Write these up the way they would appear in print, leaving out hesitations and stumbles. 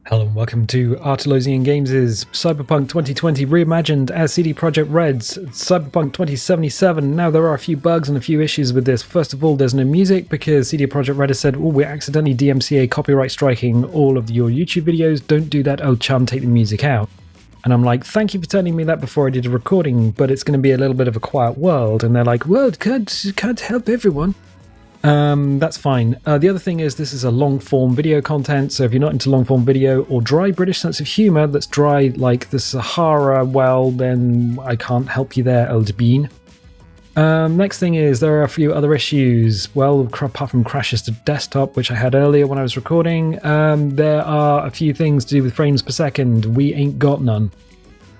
Hello and welcome to Artelosian Games' Cyberpunk 2020 reimagined as CD Projekt Red's Cyberpunk 2077. Now there are a few bugs and a few issues with this. First of all, there's no music because CD Projekt Red has said, we're accidentally DMCA copyright striking all of your YouTube videos. Don't do that, oh chum, take the music out. And I'm like, thank you for telling me that before I did a recording, but it's going to be a little bit of a quiet world. And they're like, well, can't help everyone. That's fine. The other thing is this is a long-form video content, so if you're not into long-form video or dry British sense of humour that's dry like the Sahara, well, then I can't help you there, old bean. Next thing is there are a few other issues. Well, apart from crashes to desktop, which I had earlier when I was recording, there are a few things to do with frames per second. We ain't got none.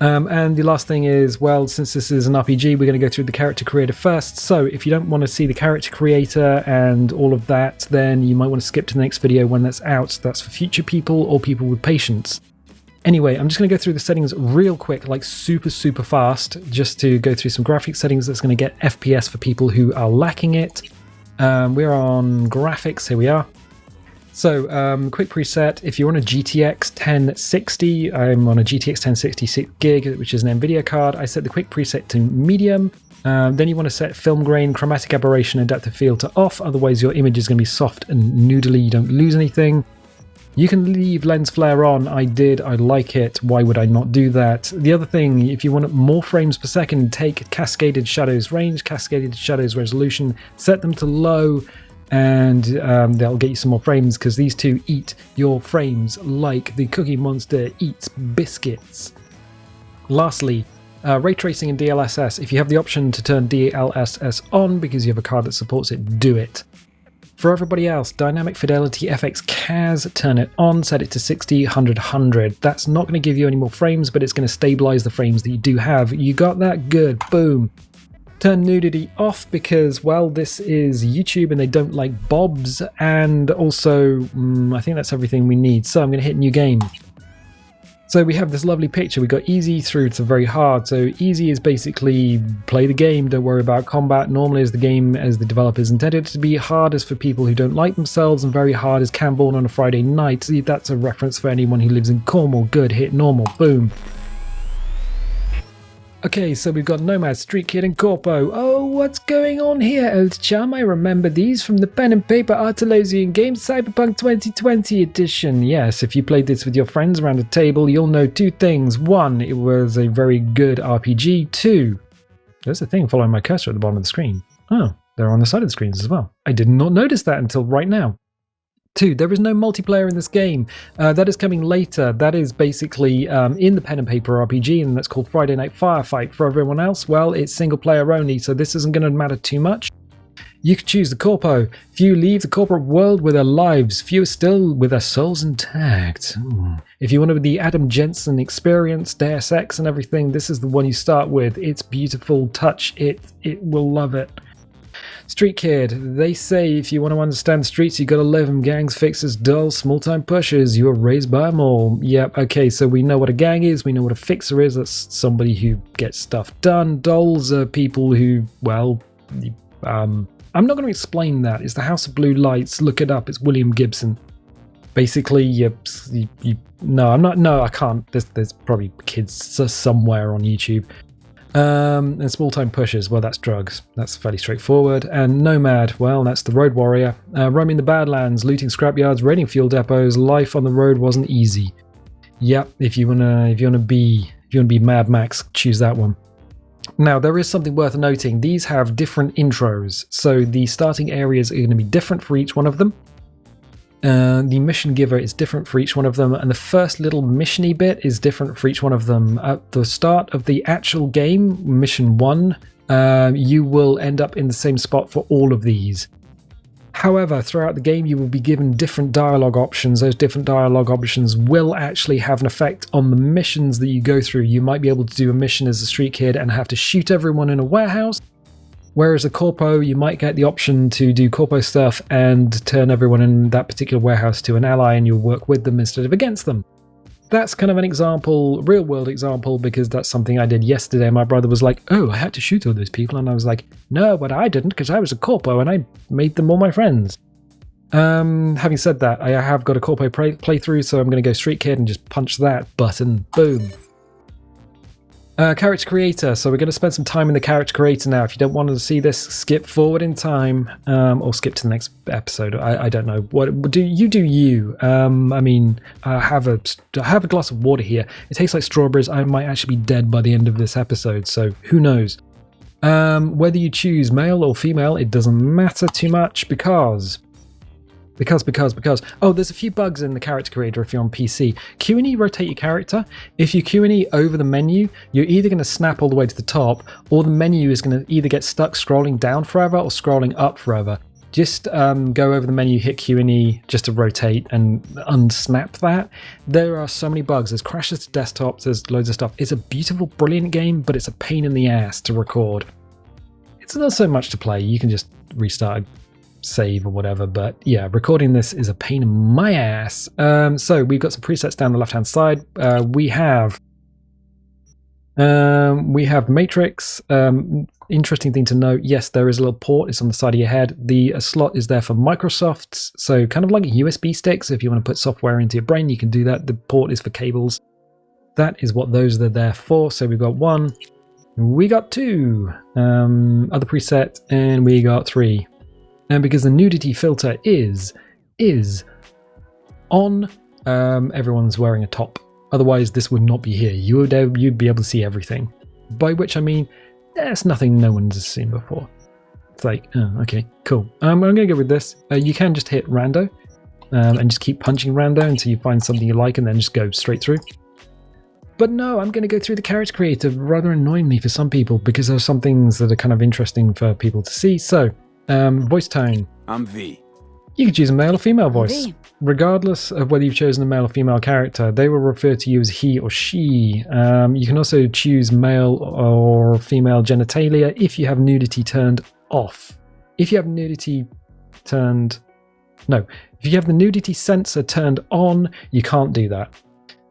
And the last thing is, well, since this is an RPG, we're going to go through the character creator first. So if you don't want to see the character creator and all of that, then you might want to skip to the next video when that's out. That's for future people or people with patience. Anyway, I'm just going to go through the settings real quick, like super fast, just to go through some graphics settings that's going to get FPS for people who are lacking it. We're on graphics, here we are. So, quick preset, if you're on a GTX 1060, I'm on a GTX 1060 6 gig, which is an NVIDIA card. I set the quick preset to medium. Then you want to set film grain, chromatic aberration, and depth of field to off. Otherwise, your image is going to be soft and noodly. You don't lose anything. You can leave lens flare on. I did. I like it. Why would I not do that? The other thing, if you want more frames per second, take cascaded shadows range, cascaded shadows resolution, set them to low, and they'll get you some more frames because these two eat your frames like the Cookie Monster eats biscuits. Lastly, ray tracing and DLSS. If you have the option to turn DLSS on because you have a card that supports it, do it. For everybody else, Dynamic Fidelity FX CAS, turn it on, set it to 60, 100, 100. That's not going to give you any more frames, but it's going to stabilize the frames that you do have. You got that? Good. Boom. Turn nudity off because, well, this is YouTube and they don't like bobs, and also I think that's everything we need. So I'm going to hit new game. So we have this lovely picture. We got easy through to very hard. So easy is basically play the game, don't worry about combat. Normally is the game as the developers intended it to be. Hard is for people who don't like themselves, and very hard is Camborne on a Friday night. See, that's a reference for anyone who lives in Cornwall. Good, hit normal, boom. Okay, so we've got Nomad, Street Kid, and Corpo. Oh, what's going on here, old chum? I remember these from the pen and paper Artelosian Games Cyberpunk 2020 edition. Yes, if you played this with your friends around a table, you'll know two things. One, it was a very good RPG. Two, there's a thing following my cursor at the bottom of the screen. Oh, they're on the side of the screens as well. I did not notice that until right now. 2, there is no multiplayer in this game. That is coming later. That is basically in the pen and paper RPG, and that's called Friday Night Firefight. For everyone else, well, it's single player only, so this isn't going to matter too much. You can choose the Corpo. Few leave the corporate world with their lives, few still with their souls intact. If you want the Adam Jensen experience, Deus Ex and everything, this is the one you start with. It's beautiful, touch it will love it. Street Kid, they say if you want to understand the streets, you gotta live them. Gangs, fixers, dulls, small-time pushers. You were raised by them all. Yep, okay, so we know what a gang is, we know what a fixer is. That's somebody who gets stuff done. Dulls are people who, well, I'm not going to explain that. It's the House of Blue Lights. Look it up. It's William Gibson. Basically, no, I'm not. No, I can't. There's probably kids somewhere on YouTube. And small-time pushers, well, that's drugs. That's fairly straightforward. And Nomad, well, that's the road warrior. Roaming the Badlands, looting scrapyards, raiding fuel depots. Life on the road wasn't easy. Yep, if you wanna be Mad Max, choose that one. Now, there is something worth noting. These have different intros, so the starting areas are going to be different for each one of them. The mission giver is different for each one of them, and the first little missiony bit is different for each one of them. At the start of the actual game, mission 1, you will end up in the same spot for all of these. However, throughout the game you will be given different dialogue options. Those different dialogue options will actually have an effect on the missions that you go through. You might be able to do a mission as a street kid and have to shoot everyone in a warehouse. Whereas a Corpo, you might get the option to do Corpo stuff and turn everyone in that particular warehouse to an ally, and you'll work with them instead of against them. That's kind of an example, real world example, because that's something I did yesterday. My brother was like, oh, I had to shoot all those people. And I was like, no, but I didn't because I was a Corpo and I made them all my friends. Having said that, I have got a corpo playthrough, so I'm going to go Street Kid and just punch that button. Boom. Character creator. So we're going to spend some time in the character creator now. If you don't want to see this, skip forward in time, or skip to the next episode. I don't know. What do you? Have a glass of water here. It tastes like strawberries. I might actually be dead by the end of this episode, so who knows? Whether you choose male or female, it doesn't matter too much because there's a few bugs in the character creator if you're on PC. Q and E rotate your character. If you Q and E over the menu, you're either going to snap all the way to the top, or the menu is going to either get stuck scrolling down forever or scrolling up forever. Just go over the menu, hit Q and E just to rotate and unsnap that. There are so many bugs. There's crashes to desktops, there's loads of stuff. It's a beautiful, brilliant game, but it's a pain in the ass to record. It's not so much to play. You can just restart save or whatever, but yeah, recording this is a pain in my ass. So we've got some presets down the left hand side. We have matrix. Interesting thing to note, yes, there is a little port. It's on the side of your head. The slot is there for Microsoft's, so kind of like USB sticks. If you want to put software into your brain, you can do that. The port is for cables. That is what those are there for. So we've got 1, we got 2 other preset, and we got 3. And because the nudity filter is on, everyone's wearing a top. Otherwise, this would not be here. You'd be able to see everything. By which I mean, there's nothing no one's seen before. It's like, oh, okay, cool. I'm going to go with this. You can just hit rando and just keep punching rando until you find something you like and then just go straight through. But no, I'm going to go through the character creator rather annoyingly for some people because there are some things that are kind of interesting for people to see. So, voice tone. I'm V. You can choose a male or female voice. Regardless of whether you've chosen a male or female character, they will refer to you as he or she. You can also choose male or female genitalia if you have nudity turned off. If you have nudity turned... No. If you have the nudity sensor turned on, you can't do that.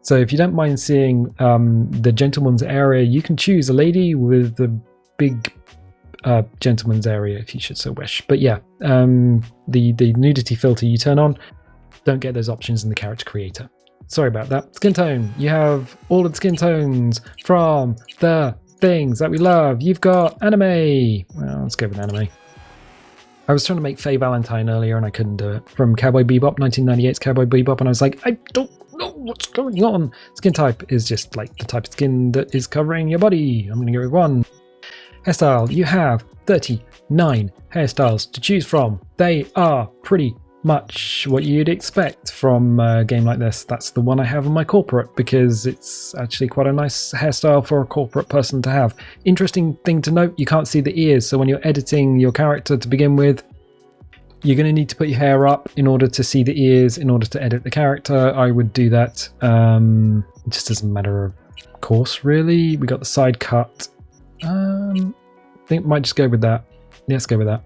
So if you don't mind seeing the gentleman's area, you can choose a lady with the big... gentleman's area if you should so wish. But yeah, the nudity filter you turn on, don't get those options in the character creator. Sorry about that. Skin tone. You have all of the skin tones from the things that we love. You've got anime. Well, let's go with anime. I was trying to make Faye Valentine earlier and I couldn't do it. From Cowboy Bebop, 1998's Cowboy Bebop, and I was like, I don't know what's going on. Skin type is just like the type of skin that is covering your body. I'm going to go with 1. Hairstyle, you have 39 hairstyles to choose from. They are pretty much what you'd expect from a game like this. That's the one I have in my corporate because it's actually quite a nice hairstyle for a corporate person to have. Interesting thing to note, you can't see the ears, so when you're editing your character to begin with, you're going to need to put your hair up in order to see the ears, in order to edit the character. I would do that just as a matter of course, really. We got the side cut. I think might just go with that. Let's go with that.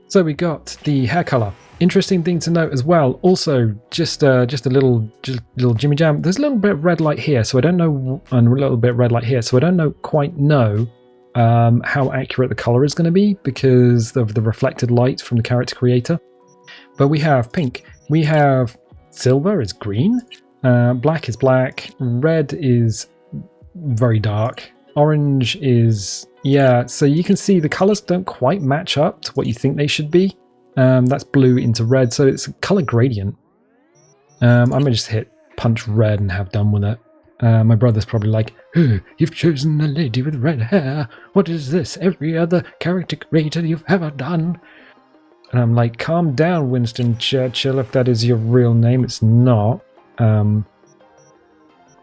So we got the hair color. Interesting thing to note as well. Also, just a little jimmy jam. There's a little bit of red light here, so I don't know, and a little bit of red light here, so I don't quite know how accurate the color is going to be because of the reflected light from the character creator. But we have pink. We have silver is green. Black is black. Red is very dark. Orange is, yeah, so you can see the colors don't quite match up to what you think they should be. That's blue into red, so it's a color gradient. I'm going to just hit punch red and have done with it. My brother's probably like, oh, you've chosen a lady with red hair. What is this? Every other character creator you've ever done. And I'm like, calm down, Winston Churchill, if that is your real name. It's not.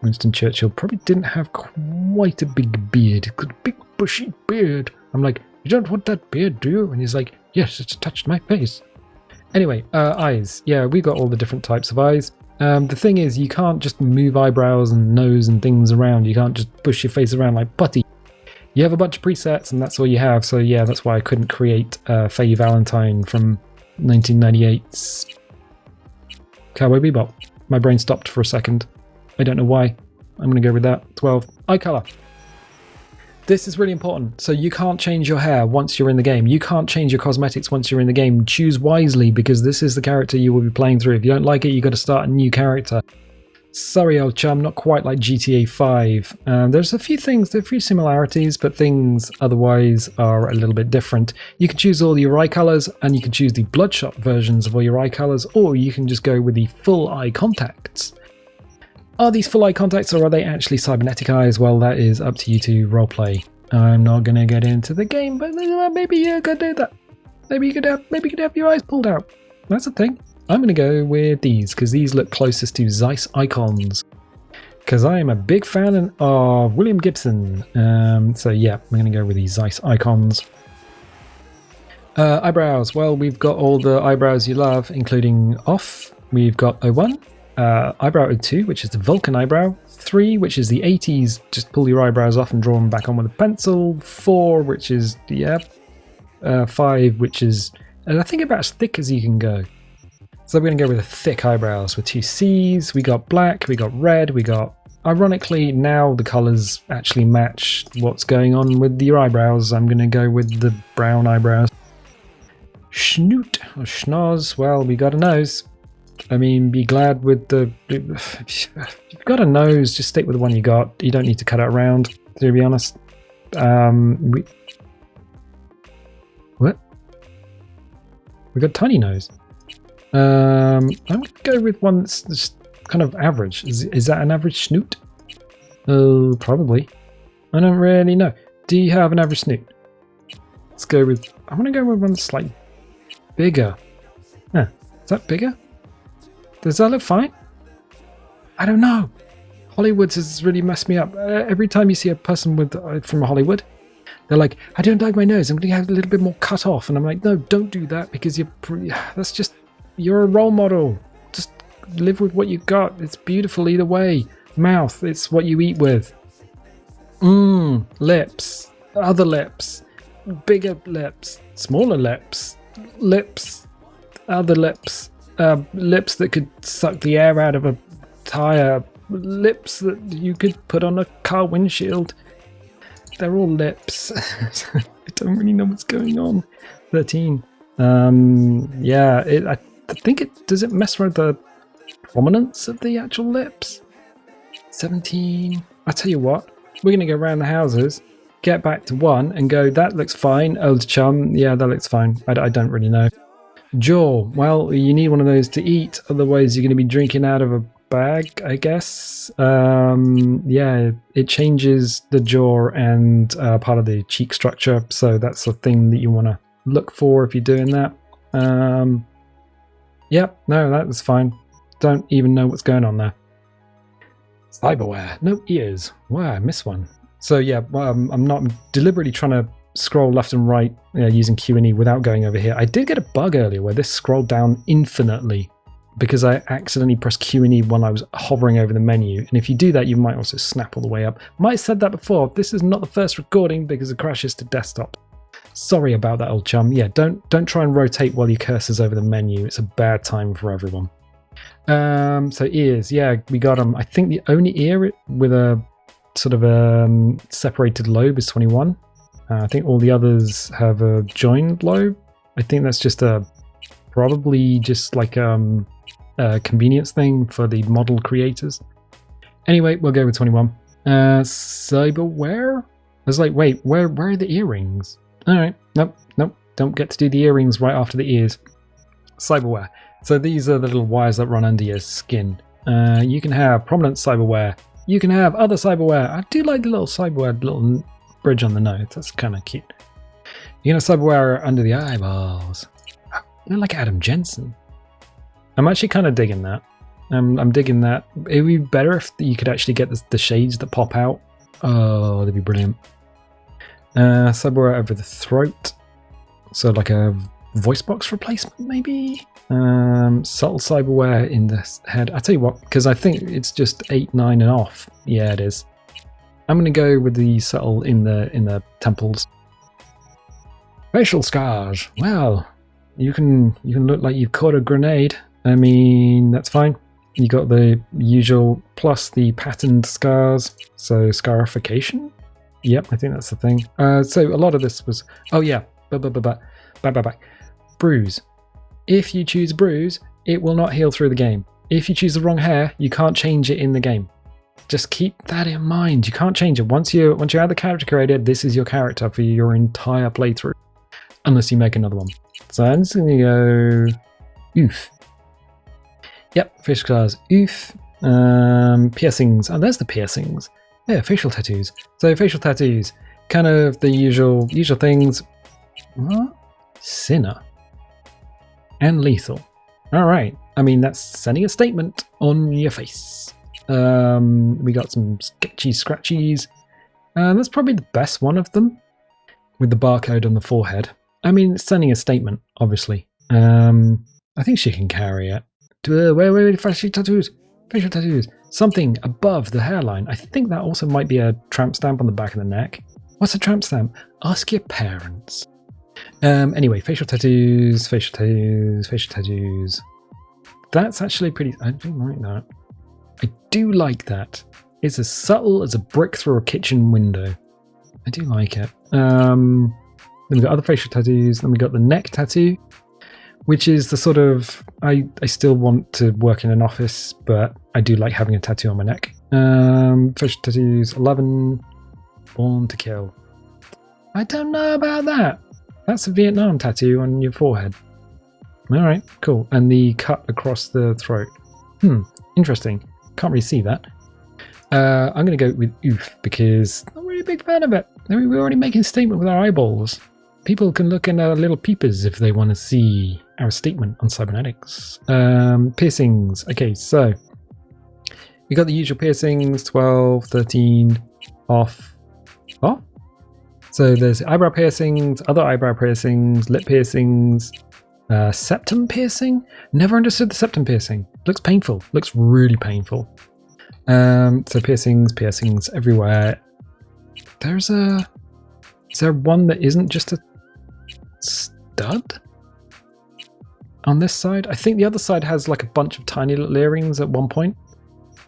Winston Churchill probably didn't have quite a big beard. He's got a big bushy beard. I'm like, you don't want that beard, do you? And he's like, yes, it's touched my face. Anyway, eyes. Yeah, we got all the different types of eyes. The thing is, you can't just move eyebrows and nose and things around. You can't just push your face around like putty. You have a bunch of presets and that's all you have. So yeah, that's why I couldn't create Faye Valentine from 1998's Cowboy Bebop. My brain stopped for a second. I don't know why. I'm going to go with that. 12. Eye color. this is really important. So you can't change your hair once you're in the game. You can't change your cosmetics once you're in the game. Choose wisely, because this is the character you will be playing through. If you don't like it, you got to start a new character. Sorry, old chum, not quite like GTA 5. There's a few things, there are a few similarities, but things otherwise are a little bit different. You can choose all your eye colors, and you can choose the bloodshot versions of all your eye colors, or you can just go with the full eye contacts. Are these full eye contacts, or are they actually cybernetic eyes? Well, that is up to you to roleplay. I'm not going to get into the game, but maybe you could do that. Maybe you could have your eyes pulled out. That's a thing. I'm going to go with these, because these look closest to Zeiss icons. Because I am a big fan of William Gibson. So yeah, I'm going to go with these Zeiss icons. Eyebrows. Well, we've got all the eyebrows you love, including off. We've got 01. Eyebrow 02, which is the Vulcan eyebrow. 3, which is the 80s, just pull your eyebrows off and draw them back on with a pencil. 4, which is, 5, which is, I think about as thick as you can go. So we're going to go with the thick eyebrows with 2 C's. We got black, we got red, we got, ironically, now the colours actually match what's going on with your eyebrows. I'm going to go with the brown eyebrows. Schnoot, or schnoz, well, we got a nose. I mean, be glad with the... If you've got a nose, just stick with the one you got. You don't need to cut it around, to be honest. What? We got tiny nose. I'm going to go with one that's just kind of average. Is that an average snoot? Oh, probably. I don't really know. Do you have an average snoot? Let's go with... I'm going to go with one that's like bigger. Huh. Is that bigger? Does that look fine? I don't know. Hollywood has really messed me up. Every time you see a person with from Hollywood, they're like, I don't like my nose. I'm going to have a little bit more cut off. And I'm like, no, don't do that, because you're a role model. Just live with what you've got. It's beautiful either way. Mouth, it's what you eat with. Lips, other lips, bigger lips, smaller lips, other lips. Lips that could suck the air out of a tire. Lips that you could put on a car windshield. They're all lips. I don't really know what's going on. 13. Yeah, I think it... Does it mess with the prominence of the actual lips? 17. I tell you what. We're going to go around the houses, get back to 1 and go, that looks fine. Old chum. Yeah, that looks fine. I don't really know. Jaw. Well, you need one of those to eat, otherwise you're going to be drinking out of a bag, I guess. Yeah, it changes the jaw and part of the cheek structure, so that's the thing that you want to look for if you're doing that. Yep, no, that was fine. Don't even know what's going on there. Cyberware. No ears. Wow, I missed one. So yeah, I'm not deliberately trying to scroll left and right using Q&E without going over here. I did get a bug earlier where this scrolled down infinitely because I accidentally pressed Q&E when I was hovering over the menu. And if you do that, you might also snap all the way up. Might have said that before. This is not the first recording because it crashes to desktop. Sorry about that, old chum. Yeah, don't try and rotate while your cursor's over the menu. It's a bad time for everyone. So ears, yeah, we got them. I think the only ear with a sort of a separated lobe is 21. I think all the others have a joined lobe. I think that's just probably just like a convenience thing for the model creators. Anyway, we'll go with 21. Cyberware? I was like, wait, where are the earrings? All right, nope, don't get to do the earrings right after the ears. Cyberware. So these are the little wires that run under your skin. You can have prominent cyberware. You can have other cyberware. I do like the little cyberware, little bridge on the nose. That's kind of cute. You can have cyberware under the eyeballs. You look like Adam Jensen. I'm actually kind of digging that. I'm digging that. It would be better if you could actually get the shades that pop out. Oh, that'd be brilliant. Cyberware over the throat. So like a voice box replacement, maybe? Subtle cyberware in the head. I tell you what, because I think it's just 8, 9 and off. Yeah, it is. I'm going to go with the subtle in the temples. Facial scars. Well, you can look like you've caught a grenade. I mean, that's fine. You got the usual plus the patterned scars, so scarification. Yep, I think that's the thing. So a lot of this was, oh yeah, bruise. If you choose bruise, it will not heal through the game. If you choose the wrong hair, you can't change it in the game. Just keep that in mind. You can't change it. Once you have the character created, this is your character for your entire playthrough. Unless you make another one. So I'm just going to go oof. Yep, facial scars, oof. Piercings. Oh, there's the piercings. Yeah, facial tattoos. So facial tattoos, kind of the usual things. What? Sinner. And lethal. All right. I mean, that's sending a statement on your face. We got some sketchy scratchies. That's probably the best one of them, with the barcode on the forehead. I mean, it's sending a statement, obviously. I think she can carry it. Wait, facial tattoos. Facial tattoos. Something above the hairline. I think that also might be a tramp stamp on the back of the neck. What's a tramp stamp? Ask your parents. Anyway, facial tattoos. That's actually pretty... I do like that. I do like that. It's as subtle as a brick through a kitchen window. I do like it. Then we've got other facial tattoos. Then we got the neck tattoo, which is the sort of... I still want to work in an office, but I do like having a tattoo on my neck. Facial tattoos, 11. Born to kill. I don't know about that. That's a Vietnam tattoo on your forehead. Alright, cool. And the cut across the throat. Interesting. Can't really see that. I'm going to go with oof because I'm really a big fan of it. We're already making a statement with our eyeballs. People can look in our little peepers if they want to see our statement on cybernetics. Piercings. Okay, so we got the usual piercings, 12, 13, off. So there's eyebrow piercings, other eyebrow piercings, lip piercings, septum piercing. Never understood the septum piercing. Looks painful. Looks really painful. So piercings everywhere. Is there one that isn't just a stud on this side? I think the other side has like a bunch of tiny little earrings at one point.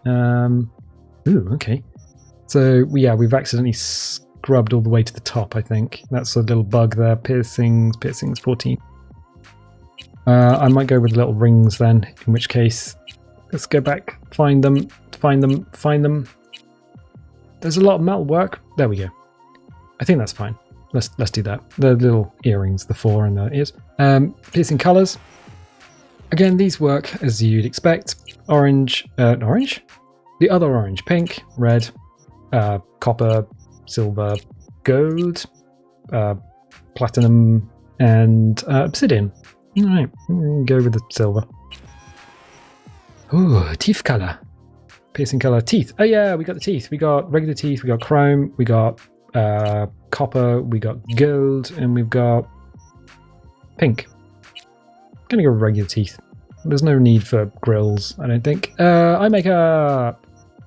Ooh, okay. So yeah, we've accidentally scrubbed all the way to the top, I think. That's a little bug there. Piercings 14. I might go with little rings then, in which case, let's go back, find them. There's a lot of metal work. There we go. I think that's fine. Let's do that. The little earrings, the 4 and the ears. Piercing colours. Again, these work as you'd expect. Orange. The other orange. Pink, red, copper, silver, gold, platinum, and obsidian. All right, go with the silver. Ooh, teeth color. Piercing color. Teeth. Oh yeah, we got the teeth. We got regular teeth. We got chrome. We got copper. We got gold, and we've got pink. I'm gonna go with regular teeth. There's no need for grills, I don't think. Eye makeup.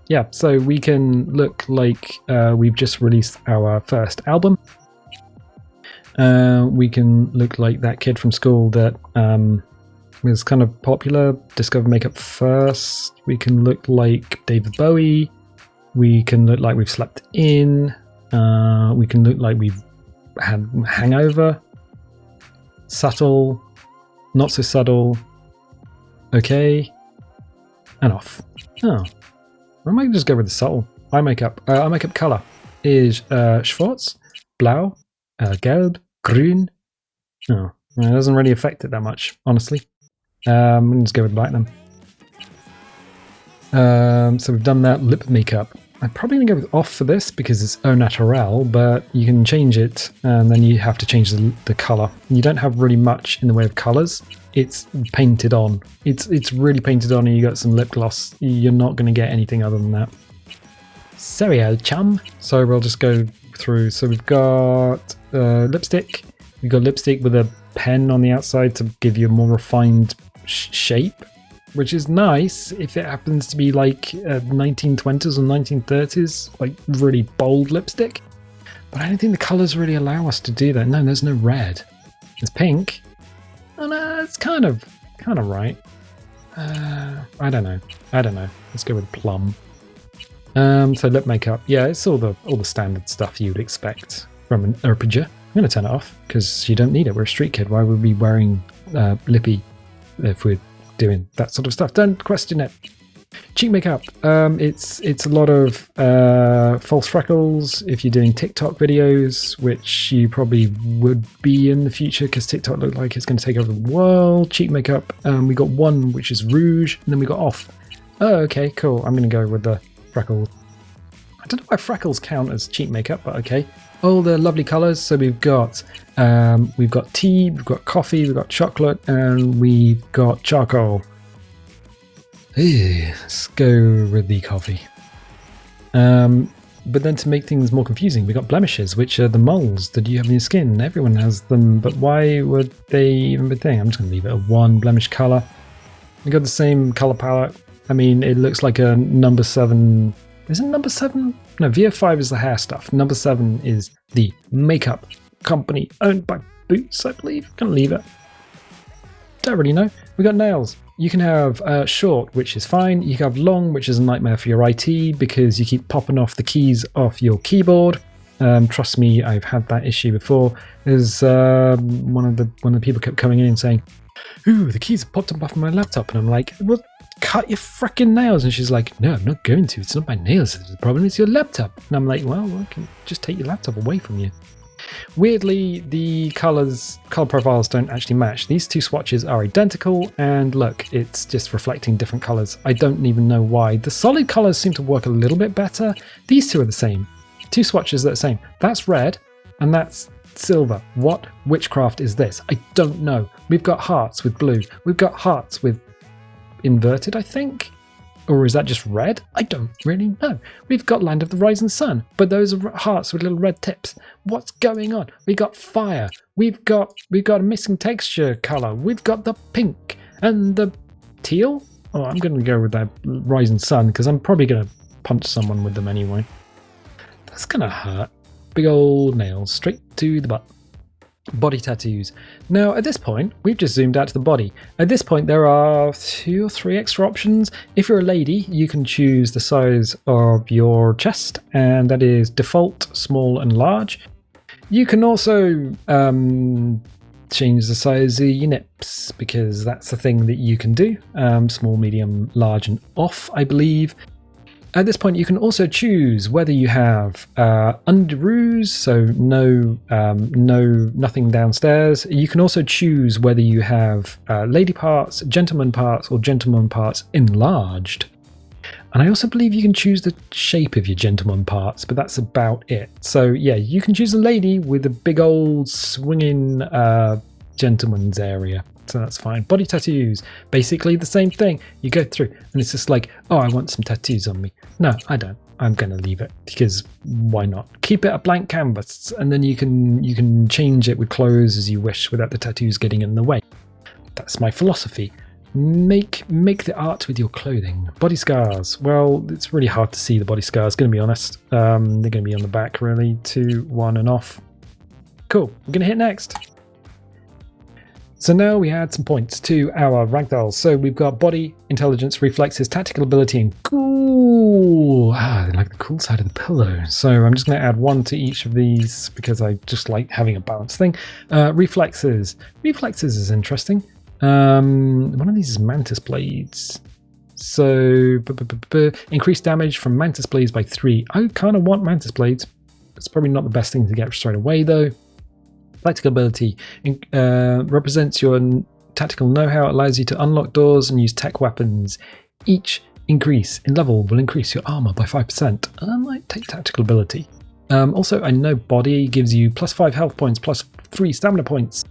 Yeah, so we can look like we've just released our first album. We can look like that kid from school that was kind of popular, discovered makeup first. We can look like David Bowie. We can look like we've slept in. We can look like we've had hangover. Subtle, not so subtle. Okay, and off. Oh. I might just go with the subtle. Eye makeup color is Schwarz, Blau, Gelb, Grün. Oh, it doesn't really affect it that much, honestly. I'm going to just go with platinum. So we've done that. Lip makeup. I'm probably going to go with off for this because it's au naturel, but you can change it and then you have to change the color. You don't have really much in the way of colors. It's painted on. It's really painted on, and you got some lip gloss. You're not going to get anything other than that. Serio, chum. So we'll just go through. So we've got lipstick. We've got lipstick with a pen on the outside to give you a more refined shape, which is nice if it happens to be like 1920s or 1930s, like really bold lipstick. But I don't think the colors really allow us to do that. No, there's no red. There's pink. And it's kind of right. I don't know. Let's go with plum. So lip makeup, yeah, it's all the standard stuff you would expect from an RPG. I'm going to turn it off because you don't need it. We're a street kid. Why would we be wearing lippy if we're doing that sort of stuff? Don't question it. Cheek makeup. It's a lot of false freckles if you're doing TikTok videos, which you probably would be in the future because TikTok looks like it's going to take over the world. Cheek makeup. We got one which is rouge, and then we got off. Oh, okay, cool. I'm going to go with the freckles. I don't know why freckles count as cheek makeup, but okay. All the lovely colours. So we've got tea, we've got coffee, we've got chocolate, and we've got charcoal. Let's go with the coffee. But then to make things more confusing, we got blemishes, which are the moles that you have in your skin. Everyone has them, but why would they even be a thing? I'm just going to leave it a 1 blemish colour. We got the same colour palette. I mean, it looks like a number 7. Is it number 7? No, VO5 is the hair stuff. Number 7 is the makeup company owned by Boots, I believe. Gonna leave it. Don't really know. We got nails. You can have short, which is fine. You can have long, which is a nightmare for your IT because you keep popping off the keys off your keyboard. Trust me, I've had that issue before. There's one of the people kept coming in and saying, "Ooh, the keys have popped up off my laptop," and I'm like, "Well, cut your freaking nails." And she's like, "No, I'm not going to. It's not my nails. The problem is your laptop." And I'm like, "Well, I can just take your laptop away from you." Weirdly, the color profiles don't actually match. These two swatches are identical, and look, it's just reflecting different colors. I don't even know why. The solid colors seem to work a little bit better. These two are the same. Two swatches are the same. That's red, and that's silver. What witchcraft is this? I don't know. We've got hearts with blue. We've got hearts with inverted, I think? Or is that just red? I don't really know. We've got Land of the Rising Sun, but those are hearts with little red tips. What's going on? We got fire. We've got a missing texture color. We've got the pink and the teal. Oh, I'm going to go with that Rising Sun because I'm probably going to punch someone with them anyway. That's going to hurt. Big old nails straight to the butt. Body tattoos. Now at this point we've just zoomed out to the body. At this point there are 2 or 3 extra options. If you're a lady, you can choose the size of your chest, and that is default, small and large. You can also change the size of your nips because that's the thing that you can do. Small, medium, large and off, I believe. At this point, you can also choose whether you have underoos, so nothing downstairs. You can also choose whether you have lady parts, gentleman parts, or gentleman parts enlarged. And I also believe you can choose the shape of your gentleman parts, but that's about it. So yeah, you can choose a lady with a big old swinging gentleman's area. So that's fine. Body tattoos, basically the same thing. You go through and it's just like, oh, I want some tattoos on me. No, I don't. I'm going to leave it because why not? Keep it a blank canvas, and then you can change it with clothes as you wish without the tattoos getting in the way. That's my philosophy. Make the art with your clothing. Body scars. Well, it's really hard to see the body scars, going to be honest. They're going to be on the back, really. 2, 1 and off. Cool. We're going to hit next. So now we add some points to our ragdolls. So we've got body, intelligence, reflexes, tactical ability, and cool. I like the cool side of the pillow. So I'm just going to add 1 to each of these because I just like having a balanced thing. Reflexes. Reflexes is interesting. One of these is mantis blades. So increase damage from mantis blades by 3. I kind of want mantis blades. It's probably not the best thing to get straight away though. Tactical ability represents your tactical know-how. It allows you to unlock doors and use tech weapons. Each increase in level will increase your armor by 5%. I might take tactical ability. Also, I know body gives you +5 health points, +3 stamina points.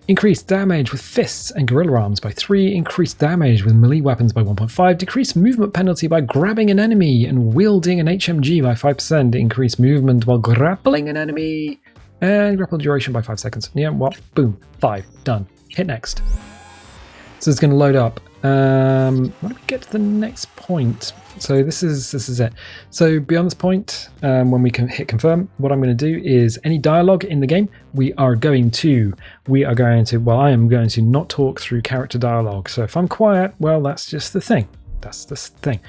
Increased damage with fists and gorilla arms by 3. Increased damage with melee weapons by 1.5. Decreased movement penalty by grabbing an enemy and wielding an HMG by 5%. Increased movement while grappling an enemy. And grapple duration by 5 seconds. Yeah, what? Boom. 5. Done. Hit next. So it's going to load up. When do we get to the next point? So this is it. So beyond this point, when we can hit confirm, what I'm going to do is any dialogue in the game, I am going to not talk through character dialogue. So if I'm quiet, well, that's just the thing. That's the thing.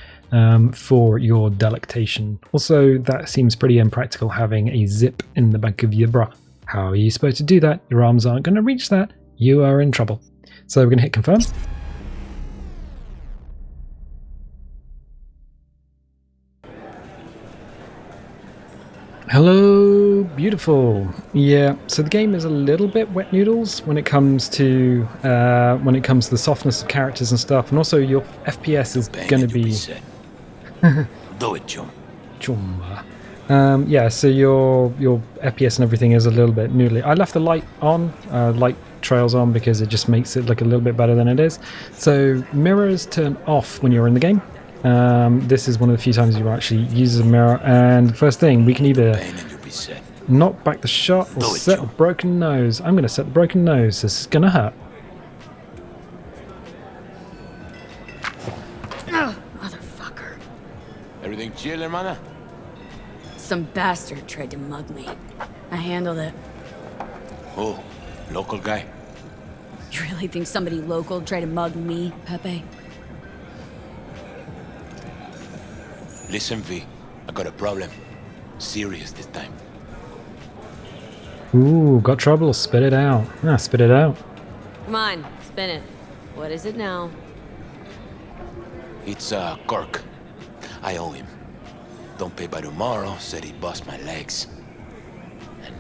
for your delectation. Also, that seems pretty impractical having a zip in the back of your bra. How are you supposed to do that? Your arms aren't going to reach that. You are in trouble. So we're going to hit confirm. Hello, beautiful. Yeah, so the game is a little bit wet noodles when it comes to the softness of characters and stuff, and also your FPS is going to be. Do it, Jum. Yeah, so your FPS and everything is a little bit noodly. I left the light on, light trails on, because it just makes it look a little bit better than it is. So mirrors turn off when you're in the game. This is one of the few times you actually use a mirror, and first thing, we can either knock back the shot or set a broken nose. I'm going to set the broken nose. This is going to hurt. Motherfucker. Everything chill, hermana? Some bastard tried to mug me. I handled it. Oh, local guy? You really think somebody local tried to mug me, Pepe? Listen, V, I got a problem. Serious this time. Ooh, got trouble. Spit it out. Spit it out. Come on, spin it. What is it now? It's, Kirk. I owe him. Don't pay by tomorrow, said he'd bust my legs. And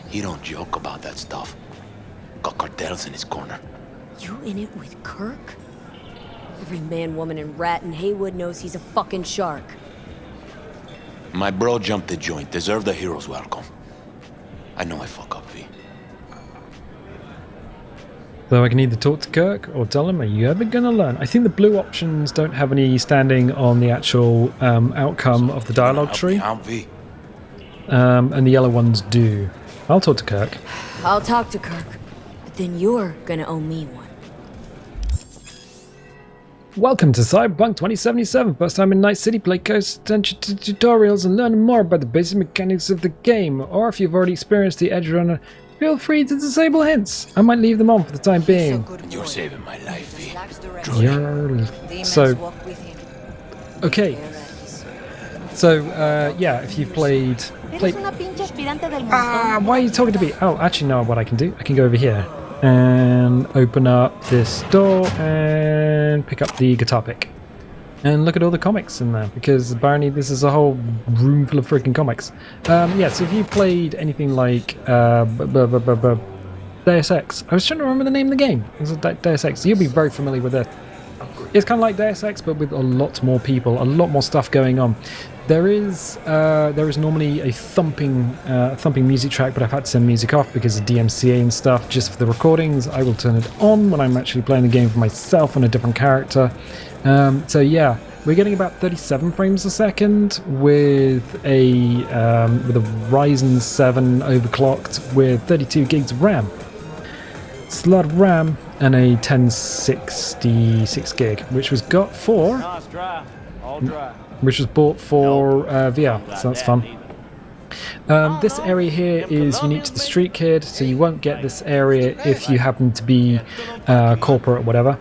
he don't joke about that stuff. Got cartels in his corner. You in it with Kirk? Every man, woman, and rat in Haywood knows he's a fucking shark. My bro jumped the joint, deserved a hero's welcome. I know I fuck up, V. So I can either talk to Kirk or tell him, are you ever going to learn? I think the blue options don't have any standing on the actual outcome of the dialogue tree. And the yellow ones do. I'll talk to Kirk. I'll talk to Kirk, but then you're gonna owe me one. Welcome to Cyberpunk 2077. First time in Night City, play close attention to tutorials and learn more about the basic mechanics of the game. Or if you've already experienced the Edge Runner, feel free to disable hints. I might leave them on for the time being. You're saving my life, V. So, okay. So, yeah, if you've played... why are you talking to me? Oh, actually, no, what I can do, I can go over here and open up this door and pick up the guitar pick. And look at all the comics in there, because apparently this is a whole room full of freaking comics. Yeah, so if you played anything like Deus Ex, I was trying to remember the name of the game. It was Deus Ex. You'll be very familiar with it. It's kind of like Deus Ex, but with a lot more people, a lot more stuff going on. There is normally a thumping music track, but I've had to turn music off because of DMCA and stuff. Just for the recordings, I will turn it on when I'm actually playing the game for myself on a different character. So yeah, we're getting about 37 frames a second with a Ryzen 7 overclocked with 32 gigs of RAM. It's a lot of RAM and a 1066 gig, which was got for, which was bought for VR, so that's fun. This area here is unique to the Street Kid, so you won't get this area if you happen to be corporate or whatever.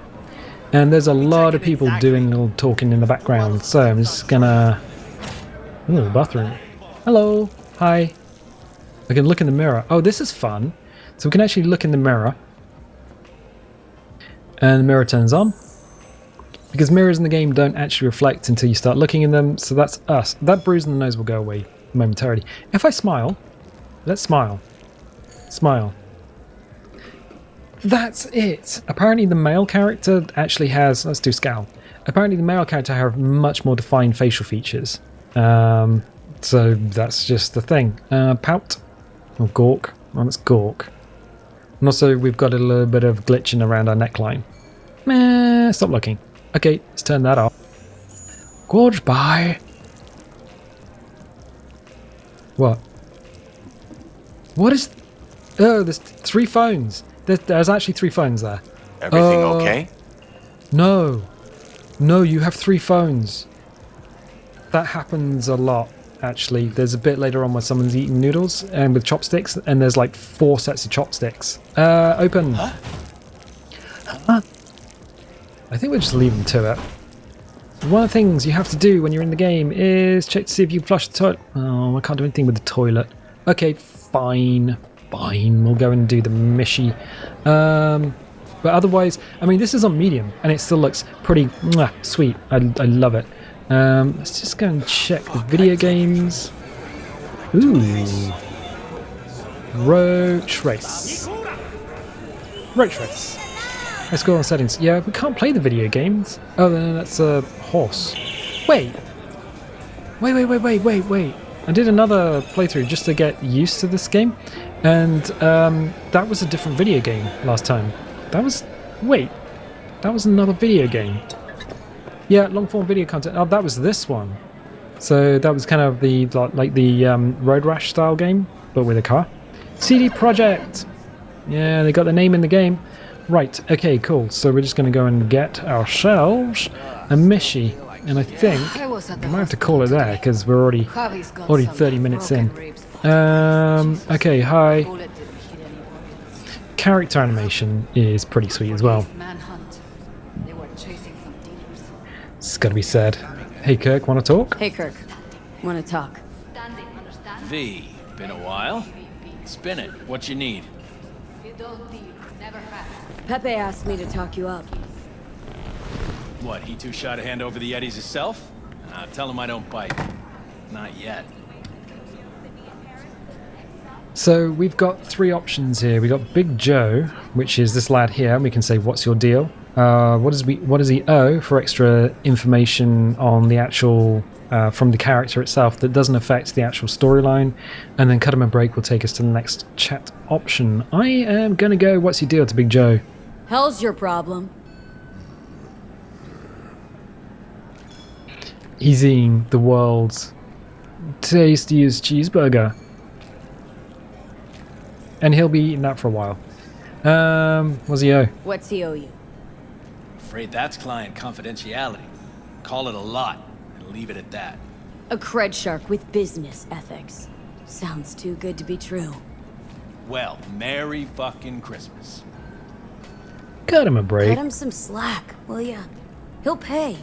And there's a lot of people doing or talking in the background, so I'm just gonna... Ooh, bathroom. Hello, hi. I can look in the mirror. Oh, this is fun. So we can actually look in the mirror. And the mirror turns on. Because mirrors in the game don't actually reflect until you start looking in them, so that's us. That bruise on the nose will go away momentarily. If I smile, let's smile. Smile. That's it. Apparently the male character actually has, let's do scowl. Apparently the male character have much more defined facial features. So that's just the thing. Pout. Or gawk. Oh, that's gawk. And also we've got a little bit of glitching around our neckline. Meh, stop looking. Okay, let's turn that off. Goodbye. What? What is... Oh, there's 3 phones. There's actually 3 phones there. Everything okay? No. No, you have 3 phones. That happens a lot, actually. There's a bit later on where someone's eating noodles and with chopsticks, and there's like 4 sets of chopsticks. Open. Huh? I think we'll just leave them to it. One of the things you have to do when you're in the game is check to see if you flush the toilet. Oh, I can't do anything with the toilet. Okay, fine. Fine, we'll go and do the mishy. But otherwise, I mean, this is on medium, and it still looks pretty sweet. I love it. Let's just go and check the video games. Ooh. Roach Race. Roach Race. Let's go on settings. Yeah, we can't play the video games. Oh, no, that's a horse. Wait. Wait. I did another playthrough just to get used to this game, and that was a different video game last time. That was another video game. Yeah, long form video content. Oh, that was this one. So that was kind of the like the Road Rash style game, but with a car. CD Projekt. Yeah, they got the name in the game. Right. Okay. Cool. So we're just going to go and get ourselves a Mishi, and I think I might have to call it there because we're already 30 minutes in. Okay. Hi. Character animation is pretty sweet as well. It's got to be said. Hey Kirk, want to talk? Hey Kirk, want to talk? V, been a while? Spin it. What you need? Pepe asked me to talk you up. What, he too shy to hand over the Yetis himself? Tell him I don't bite. Not yet. So we've got three options here. We've got Big Joe, which is this lad here, and we can say, what's your deal? What does he owe for extra information on the actual, from the character itself that doesn't affect the actual storyline? And then cut him a break will take us to the next chat option. I am going to go, what's your deal to Big Joe? Hell's your problem? He's eating the world's tastiest cheeseburger. And he'll be eating that for a while. What's he owe? What's he owe you? Afraid that's client confidentiality. Call it a lot and leave it at that. A cred shark with business ethics. Sounds too good to be true. Well, Merry fucking Christmas. Cut him a break. Cut him some slack, will ya? He'll pay.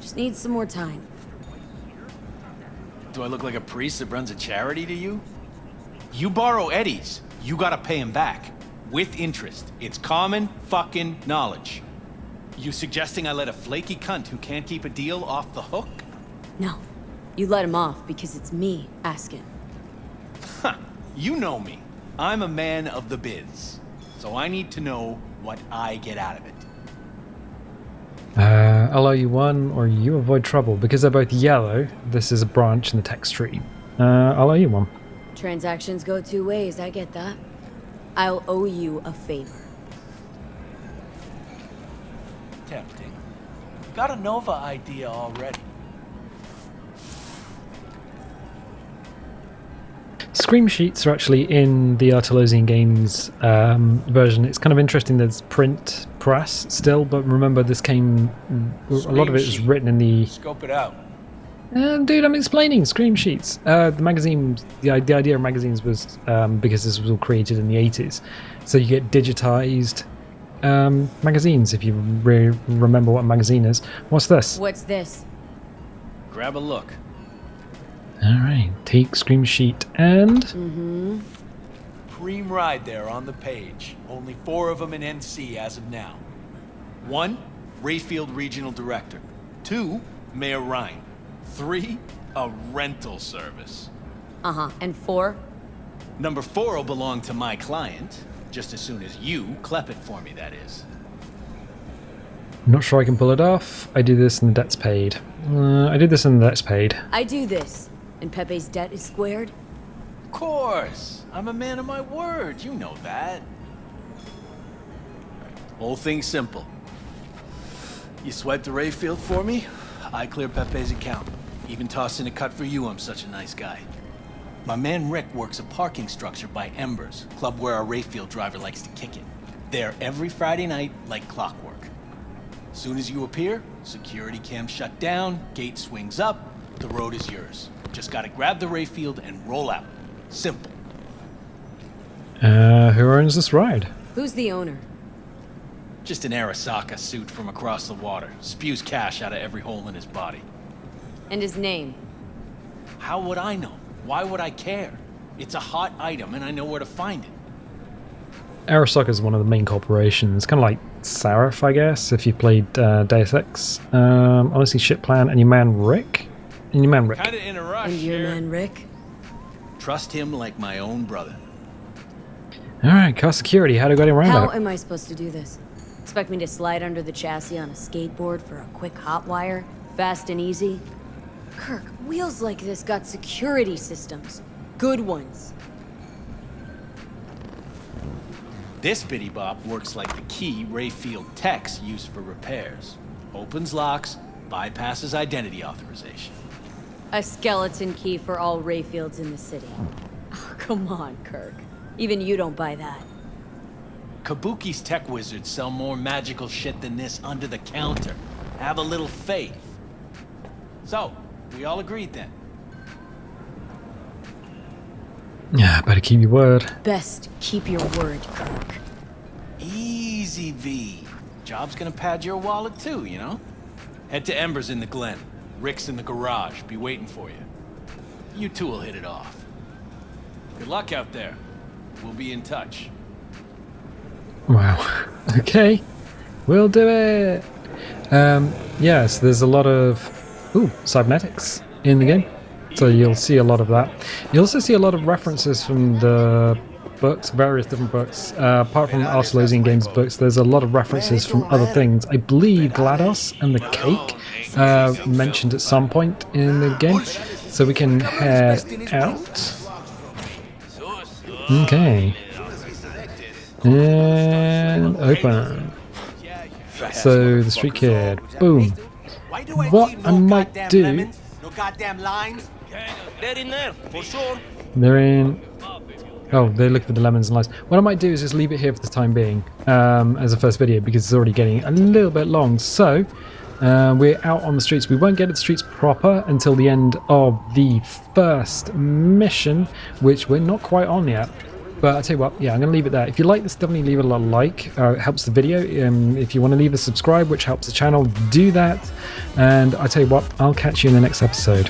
Just needs some more time. Do I look like a priest that runs a charity to you? You borrow Eddie's, you gotta pay him back. With interest. It's common fucking knowledge. You suggesting I let a flaky cunt who can't keep a deal off the hook? No. You let him off because it's me asking. Huh. You know me. I'm a man of the biz. So I need to know what I get out of it. I'll owe you one, or you avoid trouble. Because they're both yellow, this is a branch in the text tree. I'll owe you one. Transactions go two ways, I get that. I'll owe you a favor. Tempting. Got a Nova idea already. Scream sheets are actually in the Artelosian Games version. It's kind of interesting that it's print press still, but remember this came... a lot of it is written in the... Scope it out. Dude, I'm explaining Scream sheets. The magazine, the idea of magazines was because this was all created in the 80s, so you get digitized magazines if you remember what a magazine is. What's this? What's this? Grab a look. Alright, take Scream sheet and... Preem ride there on the page. Only 4 of them in NC as of now. 1, Rayfield Regional Director. 2, Mayor Ryan. 3, a rental service. And 4? Number 4 will belong to my client, just as soon as you clep it for me, that is. Not sure I can pull it off. I do this and the debt's paid. I did this and the debt's paid. I do this, and Pepe's debt is squared? Of course. I'm a man of my word. You know that. Whole thing's simple. You swipe the Rayfield for me, I clear Pepe's account. Even toss in a cut for you, I'm such a nice guy. My man Rick works a parking structure by Embers, club where our Rayfield driver likes to kick it. There every Friday night, like clockwork. Soon as you appear, security cam shut down, gate swings up, the road is yours. Just gotta grab the Rayfield and roll out. Simple. Who owns this ride? Who's the owner? Just an Arasaka suit from across the water. Spews cash out of every hole in his body. And his name? How would I know? Why would I care? It's a hot item and I know where to find it. Arasaka is one of the main corporations, kind of like Sarif, I guess, if you played Deus Ex. Honestly, Ship Plan, and your man Rick? And your man Rick. Kinda in a rush And your here. man Rick? Trust him like my own brother. Alright, car security, how do I get around How that? am I supposed to do this? Expect me to slide under the chassis on a skateboard for a quick hot wire? Fast and easy? Kirk, wheels like this got security systems. Good ones. This bitty bop works like the key Rayfield techs use for repairs. Opens locks, bypasses identity authorization. A skeleton key for all Rayfields in the city. Oh, come on, Kirk. Even you don't buy that. Kabuki's tech wizards sell more magical shit than this under the counter. Have a little faith. So, we all agreed then. Yeah, better keep your word. Best keep your word, Kirk. Easy, V. Job's gonna pad your wallet too, you know? Head to Ember's in the Glen. Rick's in the garage. Be waiting for you. You two will hit it off. Good luck out there. We'll be in touch. Wow. Okay. We'll do it. Yes, there's a lot of cybernetics in the game. So you'll see a lot of that. You'll also see a lot of references from the books, various different books. Apart from Artelosian Games books, there's a lot of references from other things. I believe GLaDOS and the cake mentioned at some point in the game. So we can head out. Okay. And open. So the street kid. Boom. What I might do... They're in... Oh, they look for the lemons and limes. What I might do is just leave it here for the time being as a first video because it's already getting a little bit long. So we're out on the streets. We won't get to the streets proper until the end of the first mission, which we're not quite on yet. But I'll tell you what, yeah, I'm going to leave it there. If you like this, definitely leave it a like. It helps the video. If you want to leave a subscribe, which helps the channel, do that. And I'll tell you what, I'll catch you in the next episode.